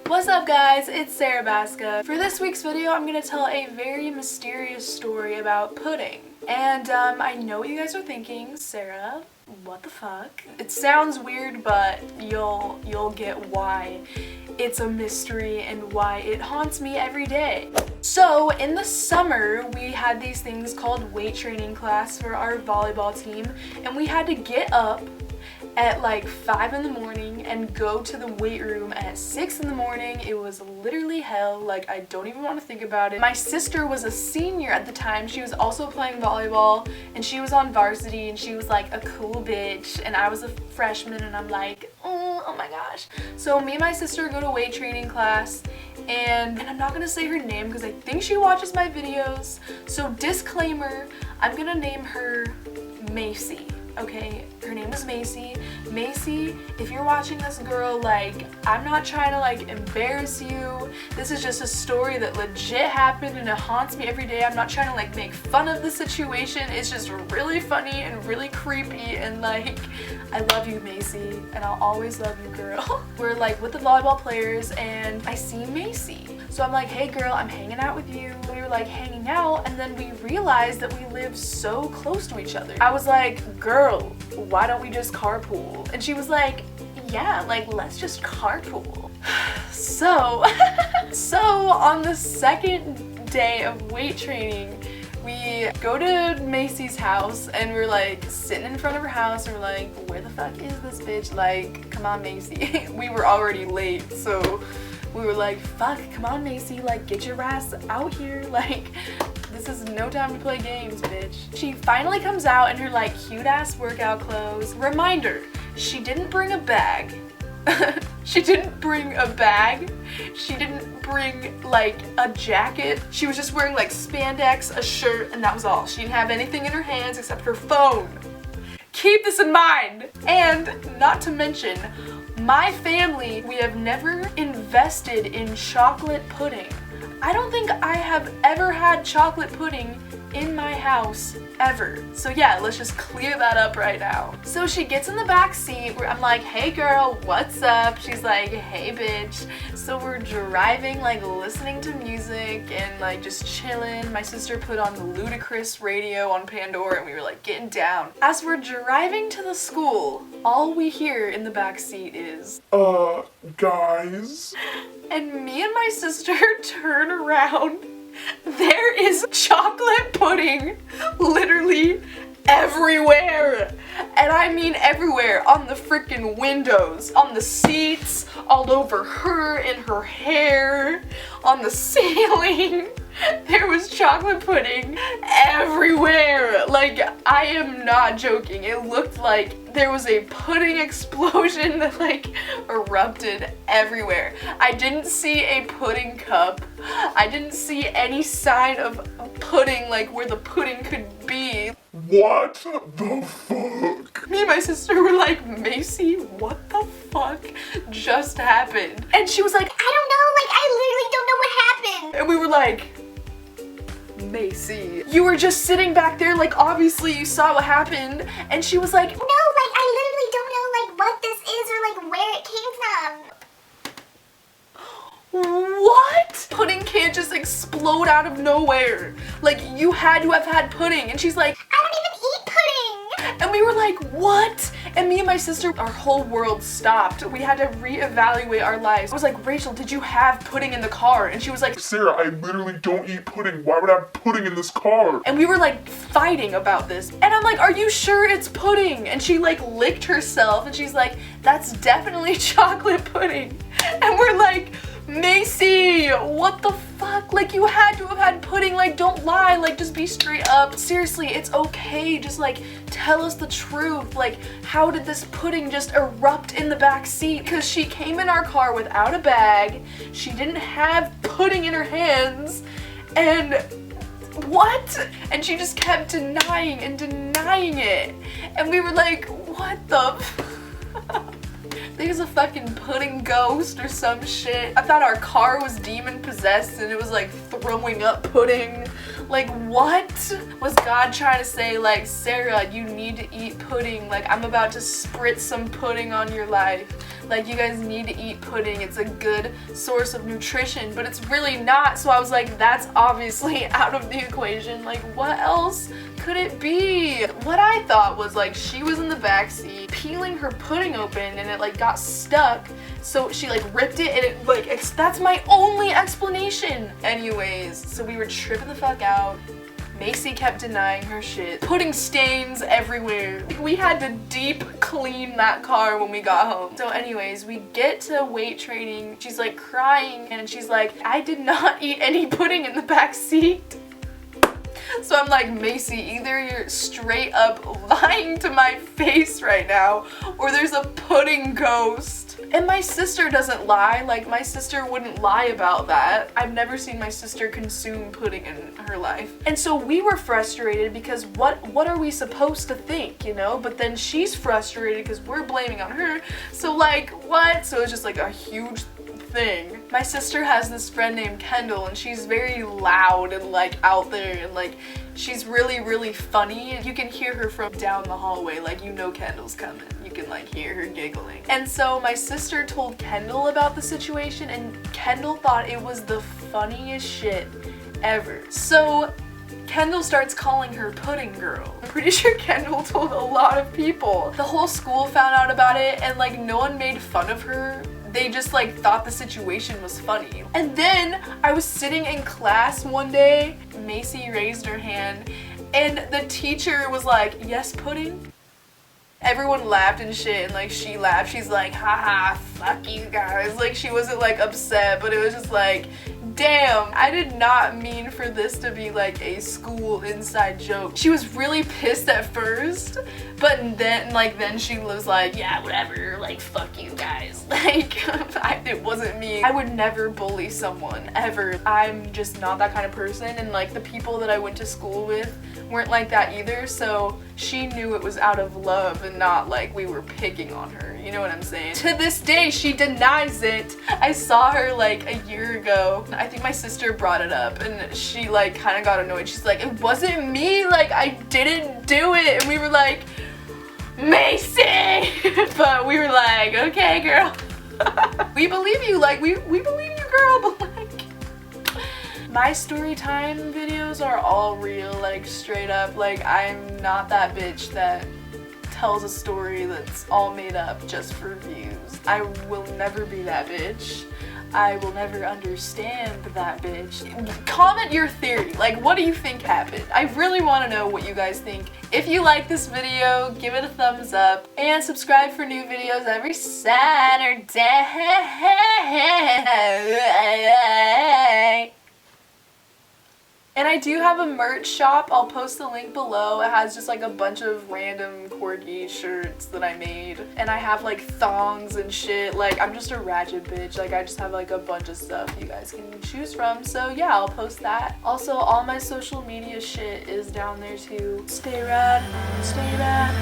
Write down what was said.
What's up guys, it's Sarah Baska. For this week's video, I'm gonna tell a very mysterious story about pudding. And I know what you guys are thinking, Sarah, what the fuck? It sounds weird, but you'll get why it's a mystery and why it haunts me every day. So in the summer, we had these things called weight training class for our volleyball team, and we had to get up at like 5 in the morning and go to the weight room at 6 in the morning. It was literally hell. Like, I don't even want to think about it. My sister was a senior at the time. She was also playing volleyball and she was on varsity and she was like a cool bitch, and I was a freshman and I'm like, oh my gosh. So me and my sister go to weight training class, and I'm not gonna say her name because I think she watches my videos. So disclaimer, I'm gonna name her Macy. Okay, her name is Macy. Macy, if you're watching this, girl, like, I'm not trying to like embarrass you. This is just a story that legit happened and it haunts me every day. I'm not trying to like make fun of the situation. It's just really funny and really creepy, and like, I love you, Macy, and I'll always love you, girl. We're like with the volleyball players and I see Macy. So I'm like, hey girl, I'm hanging out with you. We were like hanging out, and then we realized that we live so close to each other. I was like, girl, why don't we just carpool? And she was like, yeah, like, let's just carpool. So on the second day of weight training, we go to Macy's house and we're like sitting in front of her house and we're like, where the fuck is this bitch? Like, come on, Macy. We were already late, so we were like, fuck, come on, Macy, like, get your ass out here. Like, this is no time to play games, bitch. She finally comes out in her like cute ass workout clothes. Reminder, she didn't bring a bag. She didn't bring a bag. She didn't bring like a jacket. She was just wearing like spandex, a shirt, and that was all. She didn't have anything in her hands except her phone. Keep this in mind. And not to mention, my family, we have never invested in chocolate pudding. I don't think I have ever had chocolate pudding in my house ever. So yeah, let's just clear that up right now. So she gets in the back seat where I'm like, hey girl, what's up? She's like, hey bitch. So we're driving, like listening to music and like just chilling. My sister put on the Ludacris radio on Pandora and we were like getting down. As we're driving to the school, all we hear in the back seat is, guys. And me and my sister turn around. There is chocolate pudding literally everywhere. And I mean everywhere. On the freaking windows, on the seats, all over her, in her hair, on the ceiling. There was chocolate pudding everywhere. Like, I am not joking. It looked like there was a pudding explosion that like erupted everywhere. I didn't see a pudding cup. I didn't see any sign of pudding, like where the pudding could be. What the fuck? Me and my sister were like, Macy, what the fuck just happened? And she was like, I don't know, like I literally don't know what happened. And we were like, Macy, you were just sitting back there, like obviously you saw what happened. And she was like, no, like I literally don't know like what this is or like where it came from. What? Pudding can't just explode out of nowhere. Like, you had to have had pudding. And she's like, I don't even eat pudding. And we were like, what? And me and my sister, our whole world stopped. We had to reevaluate our lives. I was like, Rachel, did you have pudding in the car? And she was like, Sarah, I literally don't eat pudding. Why would I have pudding in this car? And we were like fighting about this. And I'm like, are you sure it's pudding? And she like licked herself and she's like, that's definitely chocolate pudding. And we're like, Macy, what the fuck? Like, you had to have had pudding. Like, don't lie. Like, just be straight up. Seriously, it's okay. Just like tell us the truth. Like, how did this pudding just erupt in the back seat? Because she came in our car without a bag. She didn't have pudding in her hands. And what? And she just kept denying and denying it. And we were like, what the There's a fucking pudding ghost or some shit. I thought our car was demon possessed and it was like throwing up pudding. Like, what? Was God trying to say, like, Sarah, you need to eat pudding. Like, I'm about to spritz some pudding on your life. Like, you guys need to eat pudding. It's a good source of nutrition, but it's really not. So I was like, that's obviously out of the equation. Like, what else could it be? What I thought was like she was in the backseat peeling her pudding open and it like got stuck. So she like ripped it and it like, that's my only explanation. Anyways, so we were tripping the fuck out. Macy kept denying her shit. Pudding stains everywhere. We had to deep clean that car when we got home. So anyways, we get to weight training. She's like crying and she's like, I did not eat any pudding in the back seat. So I'm like, Macy, either you're straight up lying to my face right now or there's a pudding ghost. And my sister doesn't lie. Like, my sister wouldn't lie about that. I've never seen my sister consume pudding in her life. And so we were frustrated because what are we supposed to think, you know? But then she's frustrated because we're blaming on her. So like, what? So it's just like a huge thing. My sister has this friend named Kendall and she's very loud and like out there and like she's really funny. You can hear her from down the hallway, like, you know Kendall's coming. You can like hear her giggling. And so my sister told Kendall about the situation and Kendall thought it was the funniest shit ever. So Kendall starts calling her Pudding Girl. I'm pretty sure Kendall told a lot of people. The whole school found out about it and like no one made fun of her. They just like thought the situation was funny. And then I was sitting in class one day, Macy raised her hand and the teacher was like, yes, pudding? Everyone laughed and shit and like she laughed. She's like, haha, fuck you guys. Like she wasn't like upset, but it was just like, damn, I did not mean for this to be like a school inside joke. She was really pissed at first, but then she was like, yeah, whatever, like fuck you guys. Like, it wasn't me. I would never bully someone, ever. I'm just not that kind of person, and like the people that I went to school with weren't like that either, so she knew it was out of love and not like we were picking on her, you know what I'm saying? To this day, she denies it. I saw her like a year ago. I think my sister brought it up and she like kind of got annoyed. She's like, it wasn't me, like I didn't do it. And we were like, Macy! But we were like, okay girl. We believe you, like we believe you girl, but like my story time videos are all real, like straight up. Like I'm not that bitch that tells a story that's all made up just for views. I will never be that bitch. I will never understand that bitch. Comment your theory. Like, what do you think happened? I really want to know what you guys think. If you like this video, give it a thumbs up and subscribe for new videos every Saturday. And I do have a merch shop. I'll post the link below. It has just like a bunch of random corgi shirts that I made. And I have like thongs and shit. Like, I'm just a ratchet bitch. Like, I just have like a bunch of stuff you guys can choose from. So yeah, I'll post that. Also, all my social media shit is down there too. Stay rad. Stay rad.